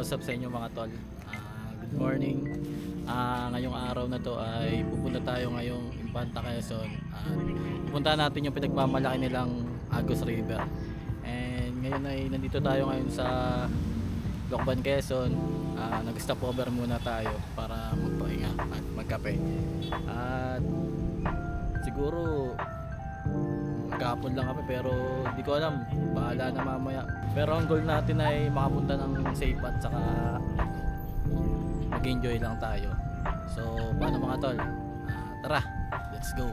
what's up sa inyo mga tol? Good morning. Ngayong araw na to ay pupunta tayo ngayong Infanta Quezon. Pupunta natin yung pinagmamalaki nilang Agus River. And ngayon ay nandito tayo ngayon sa Lokban, Quezon. Nag-stop over muna tayo para magpahinga at magkape. At siguro magkahapon lang kami pero di ko alam, bahala na mamaya. Pero ang goal natin ay makapunta ng safe at saka mag-enjoy lang tayo. So paano mga tol? Tara, let's go.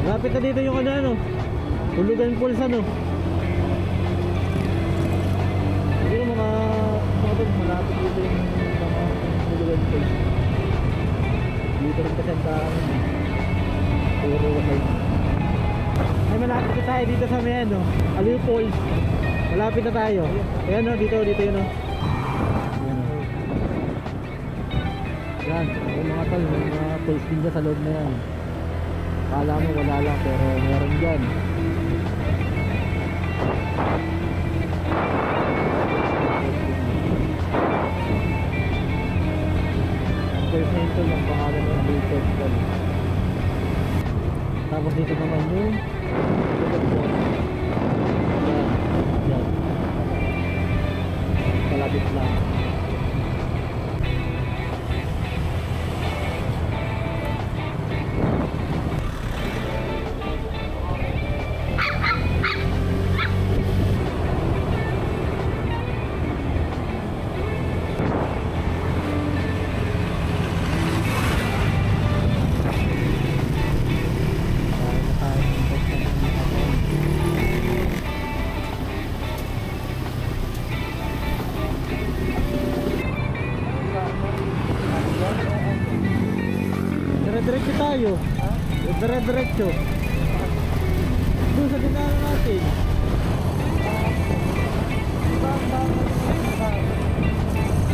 Lapit na dito yung ano, Hulugan Falls ano. Siguro mga malapit dito yung mga Hulugan Falls. Dito rin kasi ang daan. Puro wasay. Ay malapit na tayo dito sa may ano, Aliw Falls. Malapit na tayo. Ayan o, dito yun o. Yan, yung mga tol, may mga falls din dyan sa loob na yan. Akala mo wala lang pero meron dyan. Ang first name to yung pangalan ng Billboard. Tapos dito naman yung yan. Kalabit lang. Dire-diretso tayo. Dire-diretso. Doon sa dinaanan natin.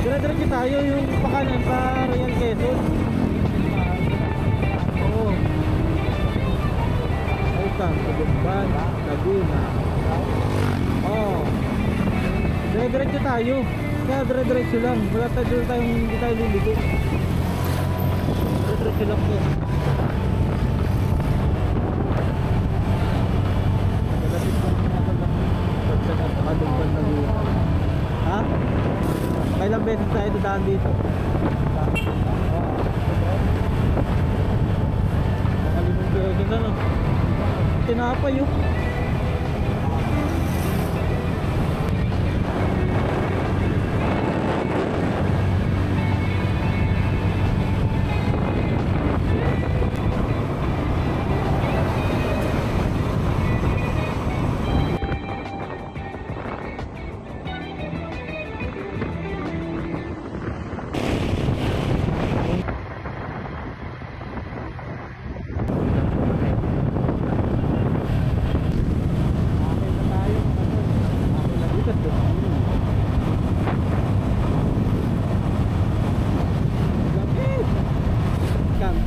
Dire-diretso tayo yung pakanan pa Royal Quezon. Oo. Ay saan? Tugumban, Laguna. Oo. Dire-diretso tayo. Kaya dire-diretso lang. Wala tayo tayong hindi tayo liligo. Diretso lang po. Kalapit lang sa Lugban na dito. Ha? Kailang beses tayo dadaan dito? Nakalimang beses ano? Tinapay yun.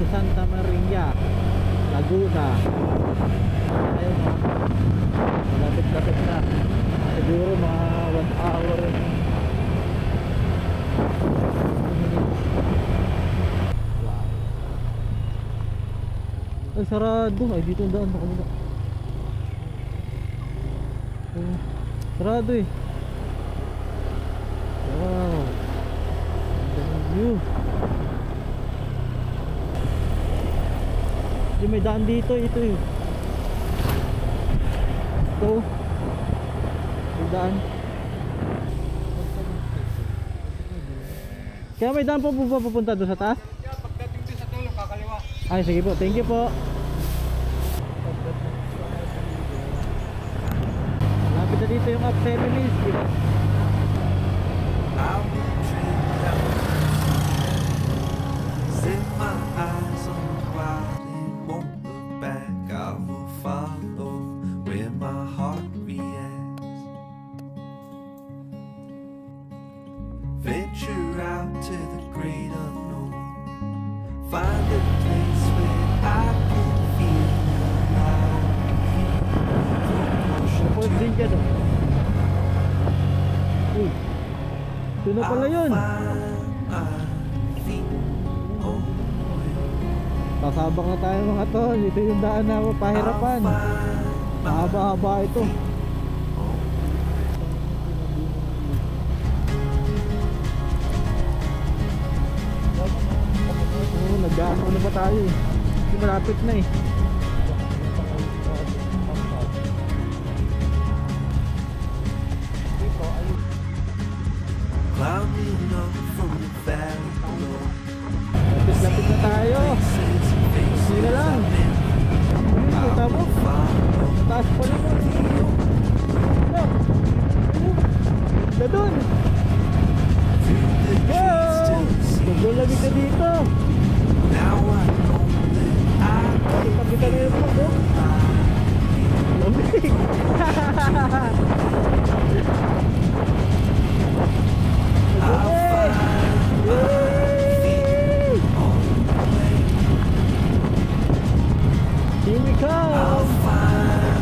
Santa Maria, Laguna. Ayun na. Malapit-lapit na. Siguro mga 1 hour. Ay sarado. Ay dito ang daan sa kabila. Sarado eh. Wow. Ang view. Yung may daan dito, ito yun. Ito may daan. Kaya may daan po pupunta doon sa taas? Yeah, pagdating din sa tulong, kakaliwa. Ay, sige po, thank you po. Lapit na dito yung up 7 Mills, diba? Set my eyes on the prize and won't look back. I will follow where my heart reacts. pala yun. Sasabak na tayo mga tol. Ito yung daan na pahirapan. Mahaba-haba ito. Oo, nag-ano pa tayo eh. Hindi malapit na eh. Climbing up from the valley below. Lapit na tayo. Hindi na lang. Kita mo? Taas pa lang. Ano? Na dun. Wow! Maglalagay ka dito. Now I know that Kita na yung mga bro. Lamig. Here we come!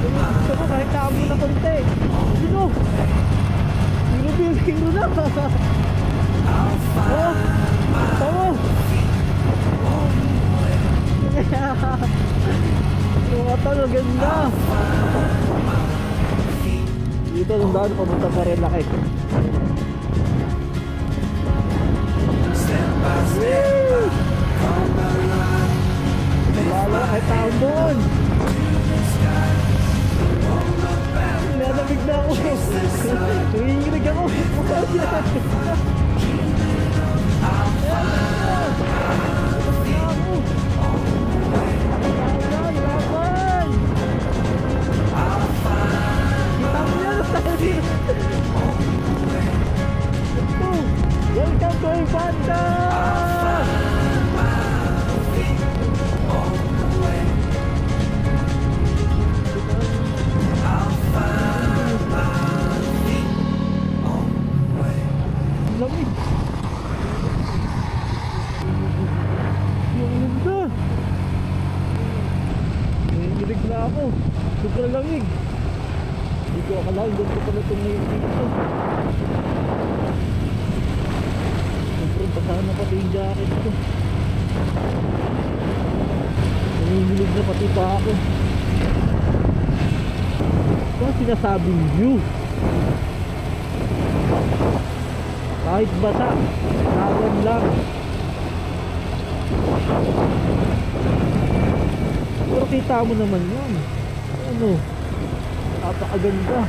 Gusto mo kahit tamo na konti. Sino? Hiro na! Oh! Tamo! Yung atang ganda! Dito nung daan pamunta pa rin laki. step by step, come alive. Wala kahit tao doon! Nilalamig na ako! Nanginginig ako! Welcome to Infanta! Lamig! Yung ganda! Nanginginig na ako! Sobrang lamig! Hindi ko akalain doon ko pala itong ngayon dito. Sobrang pasana pati yung jacket ko. Nanginginig na pati pa ako. Ito ang sinasabing view. Kahit basa, laban lang. Pero kita mo naman yun. Ano? Napakaganda.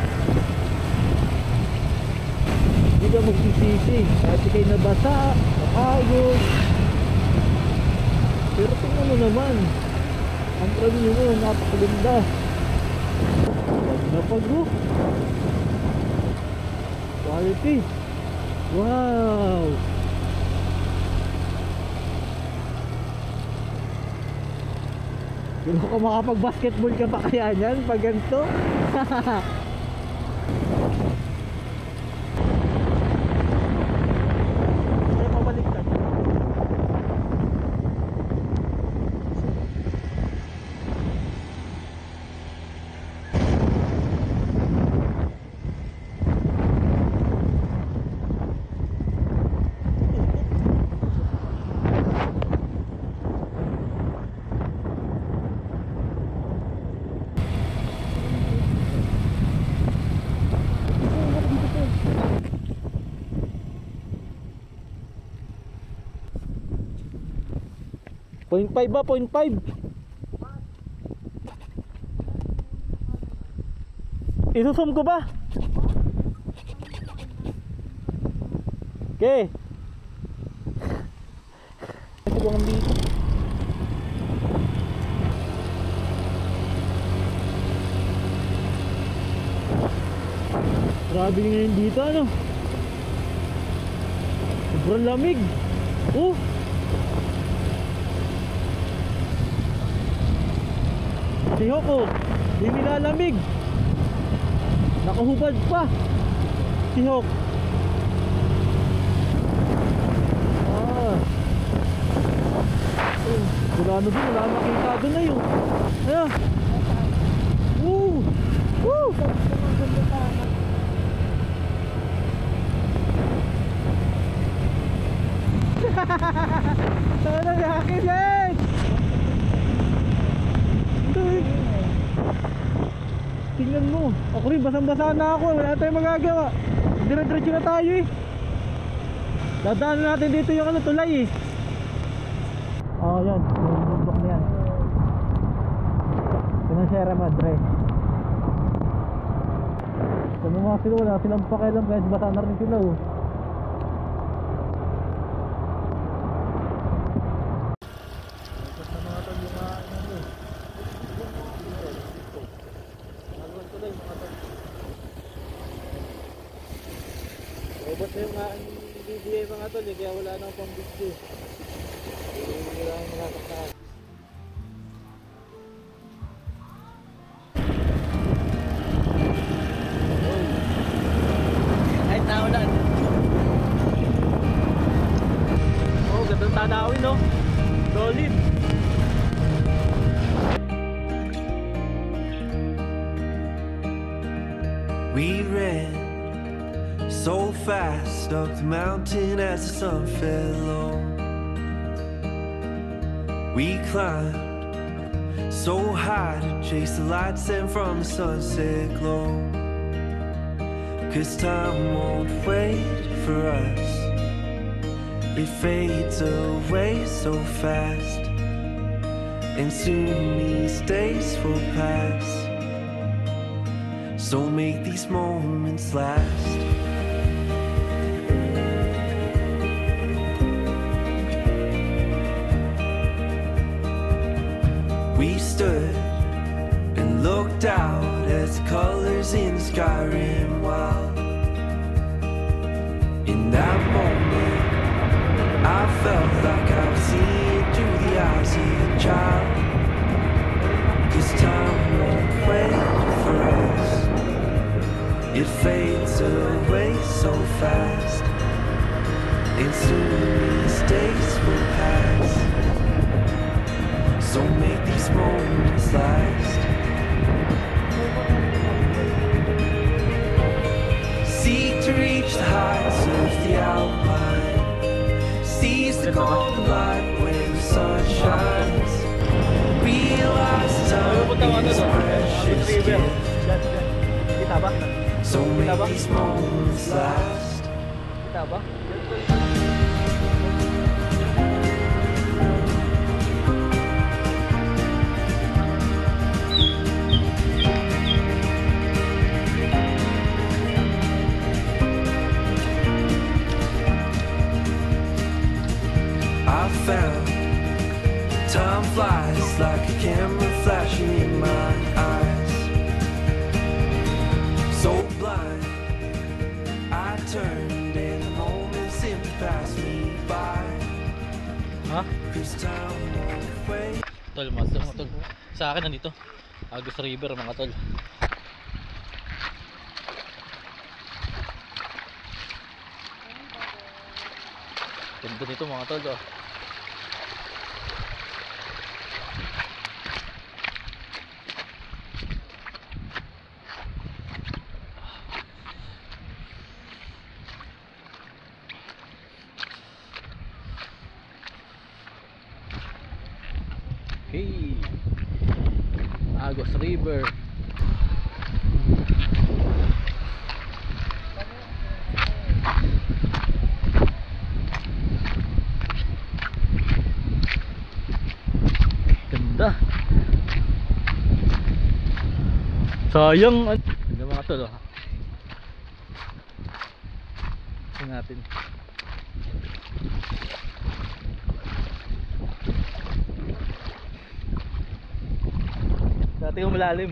Hindi ka magsisisi. Kahit ikay nabasa, napagod. Pero tingnan mo naman. Ang pramilyo mo, napakaganda. Napag-o. Quality. Wow! Kung ka makapag-basketball ka pa kaya niyan pag ganito? Ay, pabaliktad. Point 5 ba? Point 5? Isusum ko ba? Okay. Ito ko dito. Grabe ngayon dito ano. Sobrang lamig. Oh. Si Hoko, di nilalamig. Nakahubad pa. Si Hok. Wala na doon, wala makita doon na yun. Ayan. Woo! Woo! Sana yakin yan! Tingnan mo, ako rin basang-basa na ako, wala tayong magagawa. Dire-diretso na tayo eh. Dadaan natin dito yung ano, tulay eh. Oh yan, yung bundok na yan. Yun ang Sierra Madre. Sa mga sila, wala silang pakialam kahit basa na rin sila oh. Ubot na yung BBA mga tol, kaya wala na akong pang-video. Wala yung mga kaktaan. Kahit naulan. Oh, gandang tanawin no? Solid. We ran so fast up the mountain as the sun fell low. We climbed so high to chase the light sent from the sunset glow. 'Cause time won't wait for us, it fades away so fast, and soon these days will pass. So make these moments last. We stood and looked out as the colors in the sky ran wild. In that moment, I felt like I was seeing through the eyes of a child. 'Cause time won't wait for us, it fades away so fast, and soon these days will pass. So make these moments last. Seek to reach the heights of the Alpine, seize the golden light when the sun shines. Realize time is a precious gift. Kita ba? So make these moments last. Kita ba? I found time flies like a camera flashing in my eyes. So blind, I turned and the moment simply passed me by. Ha? 'Cause time won't wait. Tol, master mga tol. Sa akin nandito, Agus River mga tol. Ganda dito mga tol oh. Okay, Agus River. Ganda. Sayang. Ganda mga tol oh. Tingnan natin. Dati yung malalim.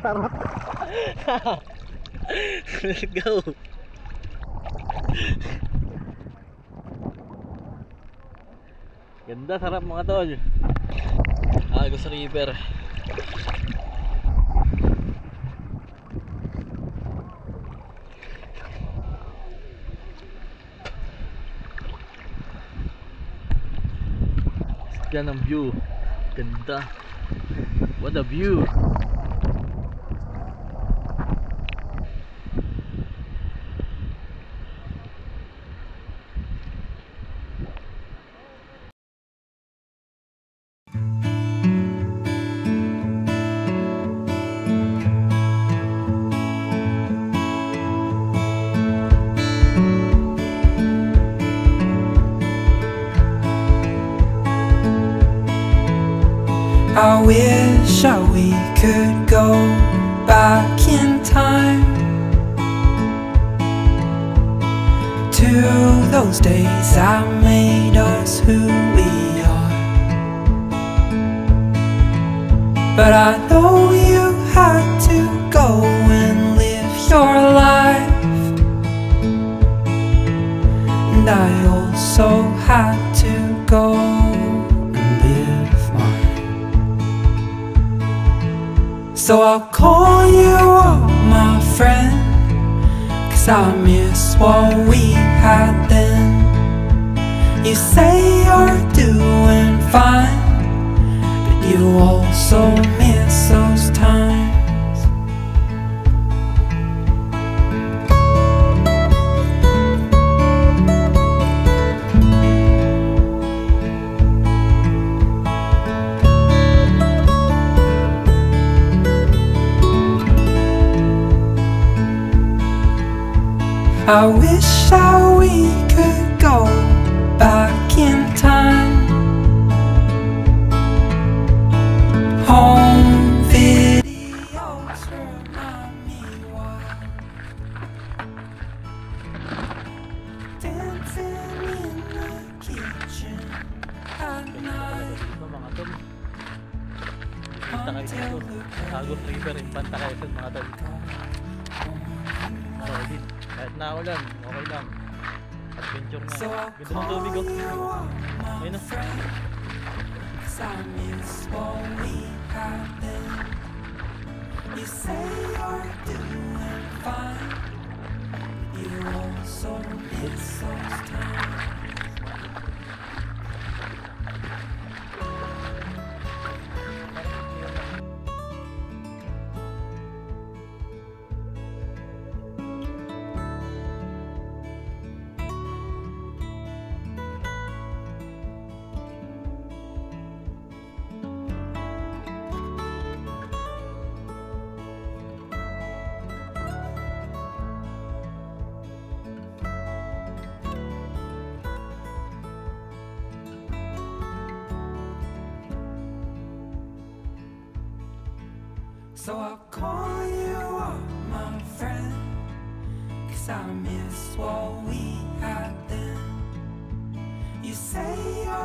Sarap. Let's go. Ganda, sarap mga tol. Agus River. Yan ang view. Ganda. What a view. I wish we could go back in time to those days that made us who we are. But I know you had to go and live your life, and I also had to go and live mine. So I'll call you up, my friend, 'cause I miss what we had then. You say you're doing fine, but you also miss those times. I wish that we could go back in time. Home videos remind me why. Dancing in the kitchen at night Mga tol. Punta kayo dito. Agos River, Infanta Quezon mga tol. Solid. Kahit na ako lang, okay lang. Adventure na. Ganda ng tubig oh. Ayun oh. I miss what we had then. You say you're doing fine, you also miss those times. So I'll call you up, my friend, 'cause I miss what we had then. You say you're